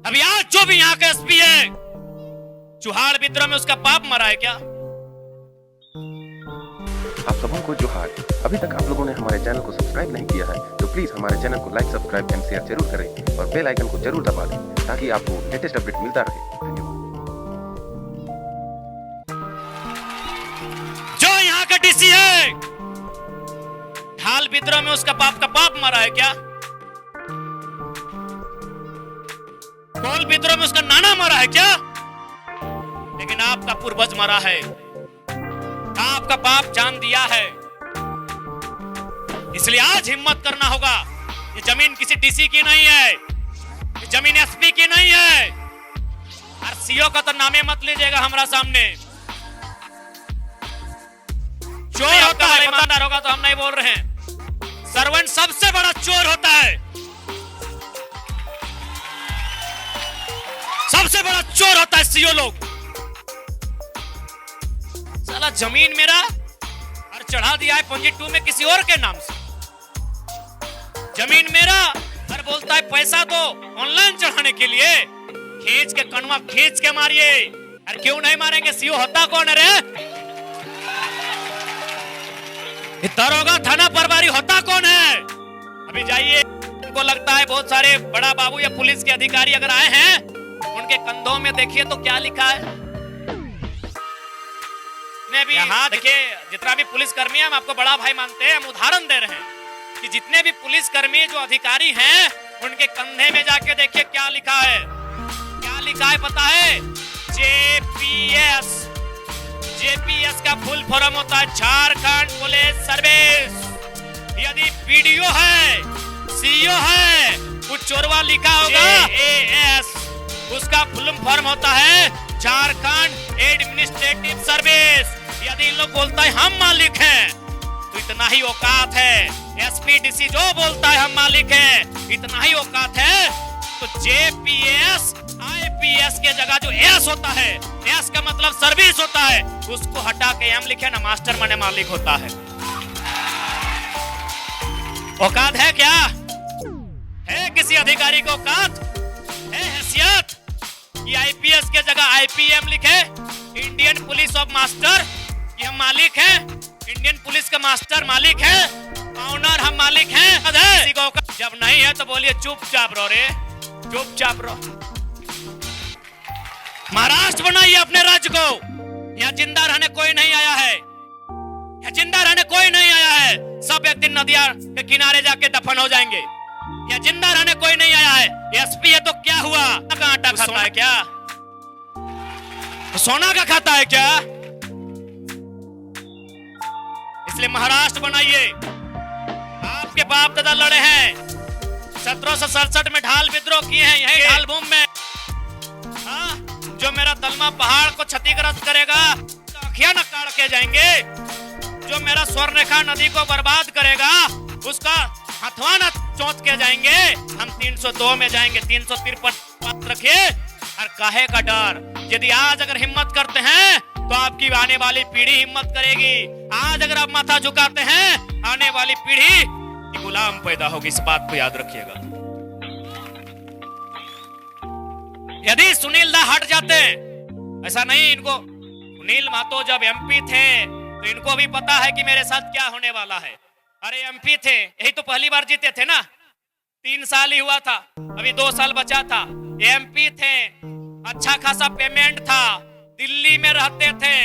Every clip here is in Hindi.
अभी आज जो भी यहाँ का एसपी है, चुहाड़ विद्रोह में उसका बाप मरा है क्या? आप सबों को जोहार। अभी तक आप लोगों ने हमारे चैनल को सब्सक्राइब नहीं किया है तो प्लीज हमारे चैनल को लाइक, सब्सक्राइब एंड शेयर जरूर करें और बेल आइकन को जरूर दबा दें ताकि आपको लेटेस्ट अपडेट मिलता रहे। धन्यवाद। जो यहाँ का डीसी है, ढाल विद्रोह में उसका बाप का बाप मरा है क्या? कोल विद्रोह में उसका नाना मरा है क्या? लेकिन आपका पूर्वज मरा है, आपका बाप जान दिया है। इसलिए आज हिम्मत करना होगा। ये जमीन किसी डीसी की नहीं है, ये जमीन एसपी की नहीं है। और सीओ का तो नामे मत लीजिएगा हमारा सामने। चोर होता है, ईमानदार होगा तो हम नहीं बोल रहे हैं। सर्वेंट सबसे बड़ा चोर होता है, सबसे बड़ा चोर होता है सीओ लोग। साला जमीन मेरा और चढ़ा दिया है पंजी 2 में किसी और के नाम से। जमीन मेरा और बोलता है पैसा दो ऑनलाइन चढ़ाने के लिए। खींच के कनवा खींच के मारिए। और क्यों नहीं मारेंगे? सीओ होता कौन है रे? दरोगा थाना प्रभारी होता कौन है? अभी जाइए, उनको लगता है बहुत सारे बड़ा बाबू या पुलिस के अधिकारी अगर आए हैं, उनके कंधों में देखिए तो क्या लिखा है। भी यहाँ देखिए, जितना भी पुलिस कर्मी हम आपको बड़ा भाई मानते हैं, हम उदाहरण दे रहे हैं कि जितने भी पुलिस कर्मी जो अधिकारी हैं, उनके कंधे में जाके देखिए क्या लिखा है। क्या लिखा है पता है? जेपीएस। जेपीएस का फुल फॉर्म होता है झारखंड पुलिस सर्विस। यदि पीडीओ है, सीओ है, कुछ चोरवा लिखा होगा एएस, उसका फुल फॉर्म होता है झारखंड एडमिनिस्ट्रेटिव सर्विस। यदि इन लोग बोलता है हम मालिक हैं, तो इतना ही औकात है। एसपी डीसी जो बोलता है हम मालिक हैं, इतना ही औकात है। तो जेपीएस आईपीएस के जगह जो एस होता है, एस का मतलब सर्विस होता है, उसको हटा के हम लिखे ना मास्टर माने मालिक होता है। औकात है क्या? है किसी अधिकारी को औकात? है हैसियत कि आईपीएस के जगह आईपीएम लिखे? इंडियन पुलिस ऑफ मास्टर कि हम मालिक हैं? इंडियन पुलिस का मास्टर मालिक है, ऑनर हम मालिक हैं। किसी को जब नहीं है तो बोलिए चुपचाप रहो रे, चुपचाप रहो। महाराष्ट्र बनाइए अपने राज्य को। यहाँ जिंदा रहने कोई नहीं आया है, यहाँ जिंदा रहने कोई नहीं आया है। सब एक दिन नदिया के किनारे जाके दफन हो जाएंगे। यहाँ जिंदा रहने कोई नहीं आया है। एसपी है तो क्या हुआ? का आटा खाता है क्या? तो सोना का खाता है क्या? इसलिए महाराष्ट्र बनाइए। आपके बाप दादा लड़े हैं, 1767 में ढाल विद्रोह किए हैं यही ढाल भूमि में। हाँ, जो मेरा दलमा पहाड़ को क्षतिग्रस्त करेगा, आँखियां न काट के जाएंगे। जो मेरा स्वर्णरेखा नदी को बर्बाद करेगा, उसका हथवा न चौंध के जाएंगे। हम 302 में जाएंगे, 353 रखिए। और काहे का डर? यदि आज अगर हिम्मत करते हैं तो आपकी आने वाली पीढ़ी हिम्मत करेगी। आज अगर आप माथा झुकाते हैं, आने वाली पीढ़ी की गुलाम पैदा होगी। इस बात को याद रखिएगा। यदि सुनील दा हट जाते, ऐसा नहीं, इनको सुनील महतो जब एमपी थे तो इनको भी पता है कि मेरे साथ क्या होने वाला है। अरे एमपी थे, यही तो पहली बार जीते थे ना, 3 साल ही हुआ था, अभी 2 साल बचा था। एमपी थे, अच्छा खासा पेमेंट था, दिल्ली में रहते थे,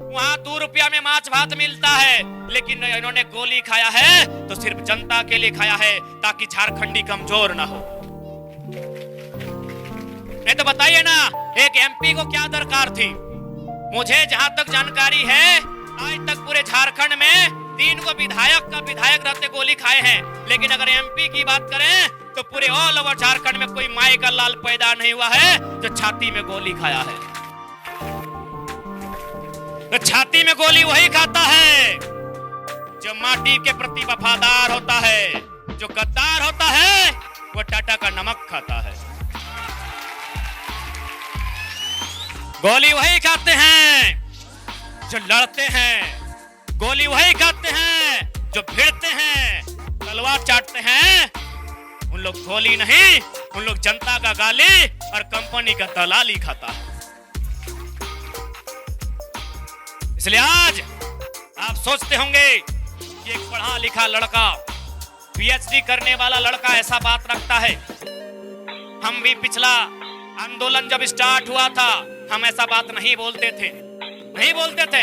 वहां 2 रुपया में माछ भात मिलता है। लेकिन इन्होंने गोली खाया है तो सिर्फ जनता के लिए खाया है, ताकि झारखंडी कमजोर ना हो। नहीं तो बताइए ना, एक एमपी को क्या दरकार थी? मुझे जहां तक जानकारी है, आज तक पूरे झारखंड में 3 को विधायक रहते गोली खाए हैं। लेकिन अगर एमपी की बात करें तो पूरे ऑल ओवर झारखंड में कोई माई का लाल पैदा नहीं हुआ है जो छाती में गोली खाया है। तो छाती में गोली वही खाता है जो माटी के प्रति वफादार होता है। जो गद्दार होता है वो टाटा का नमक खाता है। गोली वही खाते हैं जो लड़ते हैं, गोली वही खाते हैं जो भिड़ते हैं, तलवार चाटते हैं। उन लोग गोली नहीं, उन लोग जनता का गाली और कंपनी का दलाली खाता है। इसलिए आज आप सोचते होंगे कि एक पढ़ा लिखा लड़का, पीएचडी करने वाला लड़का ऐसा बात रखता है। हम भी पिछला आंदोलन जब स्टार्ट हुआ था, हम ऐसा बात नहीं बोलते थे।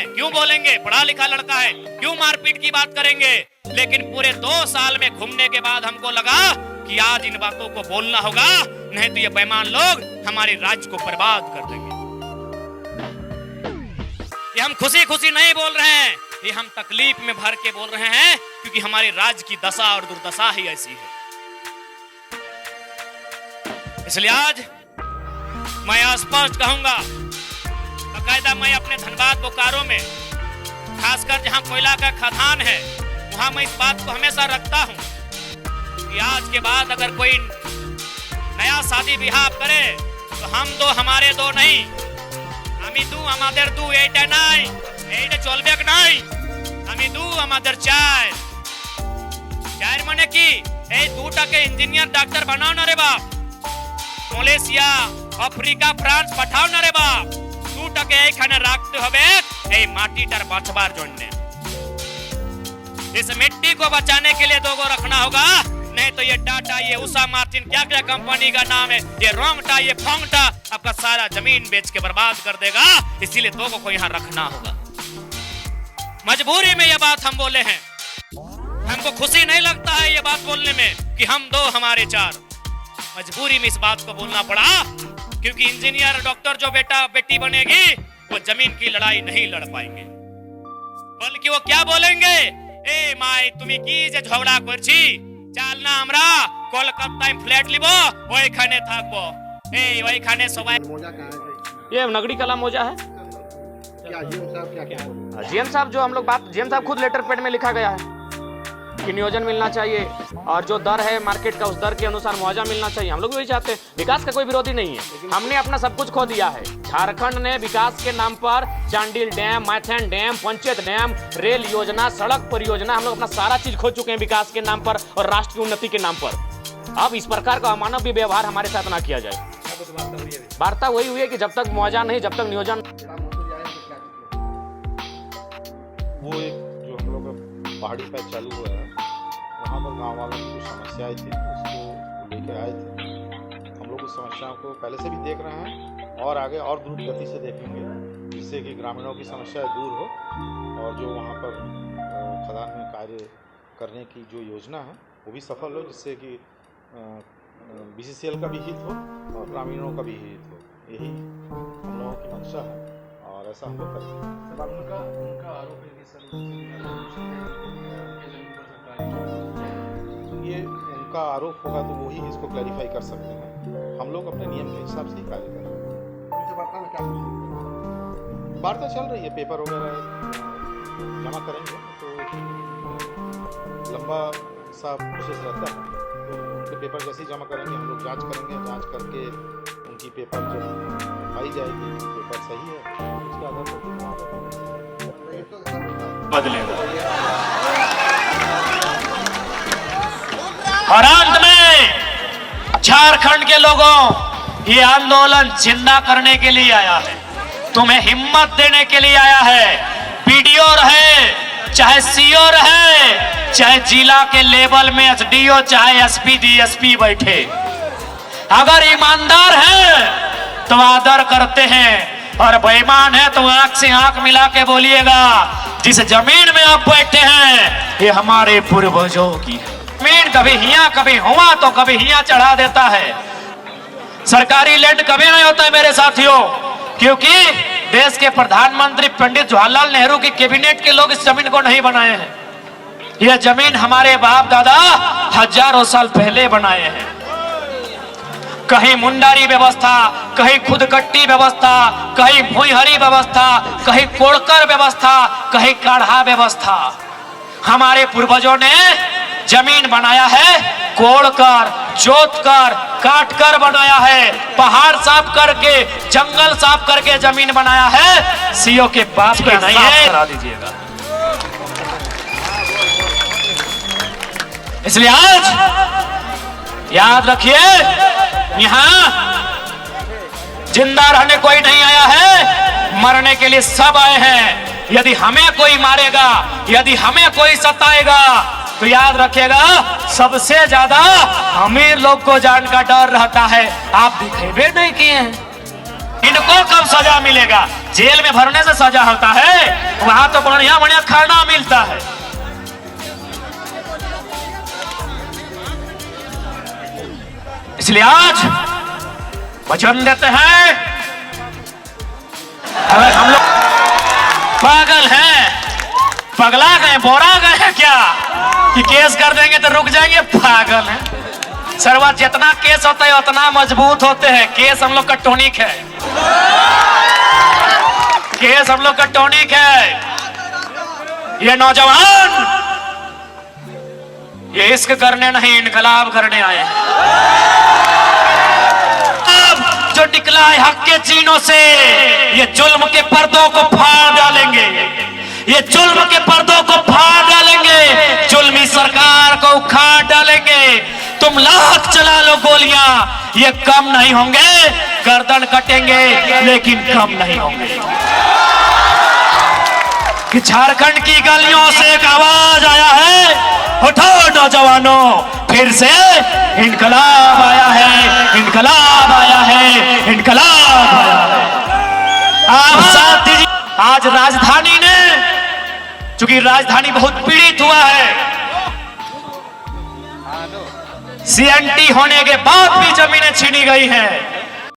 क्यों बोलेंगे? पढ़ा लिखा लड़का है, क्यों मारपीट की बात करेंगे? लेकिन पूरे 2 साल में घूमने के बाद हमको लगा कि आज इन बातों को बोलना होगा, नहीं तो ये बेईमान लोग हमारे राज्य को बर्बाद कर देंगे। ये हम खुशी खुशी नहीं बोल रहे हैं, ये हम तकलीफ में भर के बोल रहे हैं, क्योंकि हमारे राज्य की दशा और दुर्दशा ही ऐसी है। इसलिए आज मैं स्पष्ट कहूंगा, बाकायदा मैं अपने धनबाद बोकारो में, खासकर जहां कोयला का खदान है, वहां मैं इस बात को हमेशा रखता हूं कि आज के बाद अगर कोई नया शादी ब्याह करे तो हम दो हमारे दो नहीं, আমি দু আমাদের দু, এইটা নাই, এইটা চলবে নাই, আমি দু আমাদের চার। চার মানে কি? এই দুটাকে ইঞ্জিনিয়ার ডাক্তার বানাও না রে বাপ, মালয়েশিয়া আফ্রিকা ফ্রান্স পাঠাও না রে বাপ, দুটাকে এইখানে রাখতে হবে এই মাটিটার বাঁচবার জন্য। इस मिट्टी को बचाने के लिए 2 को रखना होगा, नहीं तो ये टाटा, ये उषा मार्टिन, क्या क्या कंपनी का नाम है, ये रोंगटा, ये फोंगटा आपका सारा जमीन बेच के बर्बाद कर देगा। इसीलिए 2 को यहाँ रखना होगा। मजबूरी में ये बात हम बोले हैं, हमको खुशी नहीं लगता है ये बात बोलने में कि हम 2 हमारे 4। मजबूरी में इस बात को बोलना पड़ा, क्योंकि इंजीनियर डॉक्टर जो बेटा बेटी बनेगी वो जमीन की लड़ाई नहीं लड़ पाएंगे, बल्कि वो क्या बोलेंगे, ए माई तुम्हें की जे झगड़ा करছি, চাল না আমরা কলকাতায় ফ্ল্যাট লিব, ওইখানে থাকবো, এই ওইখানে সবাই। ये नगड़ी कला मोजा है। क्या जीएम साहब क्या जीएम साहब जो हम लोग बात, जीएम साहब खुद लेटर पैड में लिखा गया है कि नियोजन मिलना चाहिए और जो दर है मार्केट का उस दर के अनुसार मुआवजा मिलना चाहिए। हम लोग वही चाहते हैं, विकास का कोई विरोधी नहीं है। हमने अपना सब कुछ खो दिया है। झारखंड ने विकास के नाम पर Chandil dam, Maithon dam, panchayat dam, rail योजना, सड़क परियोजना, हम लोग अपना सारा चीज खो चुके हैं विकास के नाम पर और राष्ट्र की उन्नति के नाम पर। अब इस प्रकार का अमानवीय व्यवहार हमारे साथ ना किया जाए। वार्ता वही हुई है कि जब तक मुआवजा नहीं, जब तक नियोजन। वो एक जो हम लोग का पहाड़ी पैच चालू हुआ है, वहाँ पर गांव वालों की कुछ समस्याएं थी, उसको लेके आए थे। हम लोग उस समस्याओं को पहले से भी देख रहे हैं और आगे और द्रुत गति से देखेंगे, जिससे कि ग्रामीणों की समस्याएं दूर हो और जो वहाँ पर खदान में कार्य करने की जो योजना है वो भी सफल हो, जिससे कि BCCL का भी हित हो और ग्रामीणों का भी हित हो। यही हम लोगों की मंशा है और ऐसा हम लोग करते हैं। उनका आरोप है कि सर ये उनका आरोप होगा तो वही इसको क्लैरिफाई कर सकते हैं। हम लोग अपने नियम के हिसाब से ही कार्य कर रहे हैं। वार्ता चल रही है, पेपर वगैरह जमा करेंगे तो लंबा सा प्रोसेस रहता है, तो उनके पेपर जैसे ही जमा करेंगे हम लोग जांच करेंगे, जांच करके उनकी पेपर जब आई जाएगी, पेपर सही है उसके आधार पर बदलेगा। और अंत में झारखंड के लोगों, ये आंदोलन जिंदा करने के लिए आया है, तुम्हें हिम्मत देने के लिए आया है। बीडीओ रहे, चाहे सीओ रहे, चाहे जिला के लेवल में एसडीओ, चाहे एसपी डीएसपी बैठे, अगर ईमानदार है तो आदर करते हैं और बेईमान है तो आंख से आंख मिला के बोलिएगा, जिस जमीन में आप बैठे हैं ये हमारे पूर्वजों की है। जमीन कभी हिया कभी हुआ तो कभी हिया चढ़ा देता है। सरकारी लैंड कभी नहीं होता है मेरे साथियों, क्योंकि देश के प्रधानमंत्री पंडित जवाहरलाल नेहरू की कैबिनेट के लोग इस जमीन को नहीं बनाए हैं। यह जमीन हमारे बाप दादा हजारों साल पहले बनाए हैं। कहीं मुंडारी व्यवस्था, कहीं खुदकट्टी व्यवस्था, कहीं भुईहरी व्यवस्था, कहीं कोड़कर व्यवस्था, कहीं काढ़ा व्यवस्था। हमारे पूर्वजों ने जमीन बनाया है कोड़कर, जोतकर, काटकर बनाया है, पहाड़ साफ करके, जंगल साफ करके जमीन बनाया है। सीओ के बाप के नहीं है, करा दीजिएगा। इसलिए आज याद रखिए, यहाँ जिंदा रहने कोई नहीं आया है, मरने के लिए सब आए हैं। यदि हमें कोई मारेगा, यदि हमें कोई सताएगा, तो याद रखिएगा सबसे ज्यादा अमीर लोग को जान का डर रहता है। आप दिखेबे नहीं किए हैं, इनको कब सजा मिलेगा? जेल में भरने से सजा होता है, वहां तो बढ़िया बढ़िया खाना मिलता है। इसलिए आज वचन देते हैं, अगर हम लोग पागल हैं, पगला गए, बोरा गए हैं क्या कि केस कर देंगे तो रुक जाएंगे? पागल हैं। सरवा जितना केस होता है उतना मजबूत होते हैं। केस हम लोग का टॉनिक है, केस हम लोग का टॉनिक है। ये नौजवान ये इश्क करने नहीं, इनकलाब करने आए हैं। जो निकला है हक के चीनों से, ये जुल्म के पर्दों को फाड़ डालेंगे, ये जुल्म के पर्दों को फाड़ डालेंगे, जुल्मी सरकार को उखाड़ डालेंगे। तुम लाख चला लो गोलियां, ये कम नहीं होंगे। गर्दन कटेंगे लेकिन कम नहीं होंगे। कि झारखंड की गलियों से एक आवाज आया है, उठो नौजवानों, फिर से इनकलाब आया है, इनकलाब आया है, इनकलाब आया है। आप साथ दीजिए। आज राजधानी ने, चूंकि राजधानी बहुत पीड़ित हुआ है, सीएनटी होने के बाद भी जमीनें छीनी गई हैं।